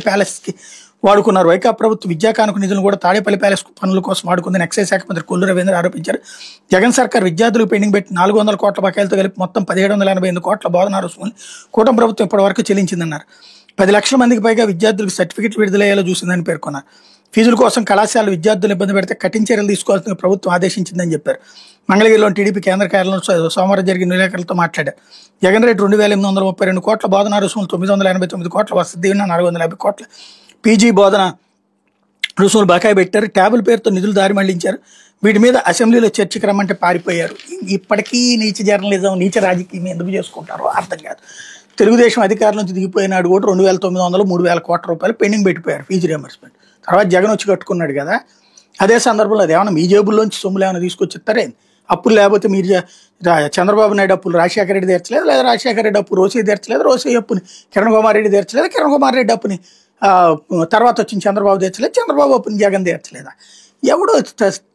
ప్యాలెస్కి వాడుకున్నారు. వైకాపా ప్రభుత్వ విద్యా కానుక నిధులను కూడా తాడేపల్లి ప్యాలెస్ పనుల కోసం వాడుకుందని ఎక్సైజ్ శాఖ మంత్రి కొల్లు రవీంద్ర ఆరోపించారు. జగన్ సర్కార్ విద్యార్థులకు పెండింగ్ పెట్టి 400 కోట్ల బకాయిలతో కలిపి మొత్తం 1788 కోట్ల బోధనా రుసుములు కూటమి ప్రభుత్వం ఇప్పటివరకు చెల్లించిందన్నారు. 10 లక్షల మందికి పైగా విద్యార్థులకు సర్టిఫికెట్లు విడుదలయ్యేలా చూసిందని పేర్కొన్నారు. ఫీజుల కోసం కళాశాల విద్యార్థులు ఇబ్బంది పెడితే కఠిన చర్యలు తీసుకోవాల్సిన ప్రభుత్వం ఆదేశించిందని చెప్పారు. మంగళగిరిలోని టీడీపీ కేంద్ర కార్యాలయంలో సోమవారం జరిగిన విలేకరులతో మాట్లాడారు. జగన్ రెడ్డి 2832 కోట్ల బోధనా రుసుములు, 989 కోట్ల వసతి దీవెన, 450 కోట్ల పీజీ బోధన రుసుములు బకాయి పెట్టారు. ట్యాబుల పేరుతో నిధులు దారి మళ్లించారు. వీటి మీద అసెంబ్లీలో చర్చకు రమ్మంటే పారిపోయారు. ఇప్పటికీ నీచ జర్నలిజం, నీచ రాజకీయం ఎందుకు చేసుకుంటారో అర్థం కాదు. తెలుగుదేశం అధికారుల నుంచి దిగిపోయినాడు కూడా 2900, 3000 కోట్ల రూపాయలు పెండింగ్ పెట్టిపోయారు ఫీజు రియంబర్స్మెంట్. తర్వాత జగన్ వచ్చి కట్టుకున్నాడు కదా. అదే సందర్భంలో అది ఏమన్నా మీ జేబుల్లోంచి సొమ్ములు ఏమైనా తీసుకొచ్చిస్తారే? అప్పులు లేకపోతే మీరు చంద్రబాబు నాయుడు అప్పులు రాజశేఖర రెడ్డి తీర్చలేదు, లేదా రాజశేఖర రెడ్డి అప్పు రోసయ్య తీర్చలేదు, రోసయ్య అప్పుని కిరణ్ కుమార్ రెడ్డి తీర్చలేదు, కిరణ్ కుమార్ రెడ్డి అప్పుని తర్వాత వచ్చిన చంద్రబాబు తీర్చలేదు, చంద్రబాబు అప్పుని జగన్ తీర్చలేదా? ఎవడో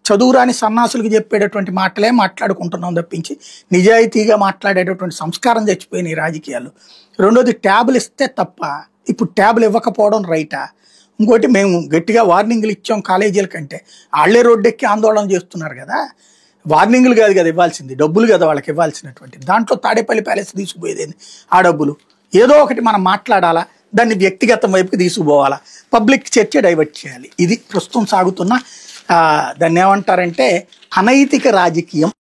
చదువురాని సన్నాసులకు చెప్పేటటువంటి మాటలే మాట్లాడుకుంటున్నాం తప్పించి నిజాయితీగా మాట్లాడేటటువంటి సంస్కారం చచ్చిపోయిన ఈ రాజకీయాలు. రెండోది, ట్యాబులు ఇస్తే తప్ప ఇప్పుడు ట్యాబులు ఇవ్వకపోవడం రైటా? ఇంకోటి, మేము గట్టిగా వార్నింగ్లు ఇచ్చాం కాలేజీల కంటే వాళ్ళే రోడ్డెక్కి ఆందోళన చేస్తున్నారు కదా. వార్నింగ్లు కాదు కదా ఇవ్వాల్సింది, డబ్బులు కదా వాళ్ళకి ఇవ్వాల్సినటువంటి. దాంట్లో తాడేపల్లి ప్యాలెస్ తీసుకుపోయేది ఆ డబ్బులు. ఏదో ఒకటి మనం మాట్లాడాలా, దాన్ని వ్యక్తిగతం వైపుకి తీసుకుపోవాలా, పబ్లిక్ చర్చ డైవర్ట్ చేయాలి. ఇది ప్రస్తుతం సాగుతున్న దాన్ని ఏమంటారంటే అనైతిక రాజకీయం.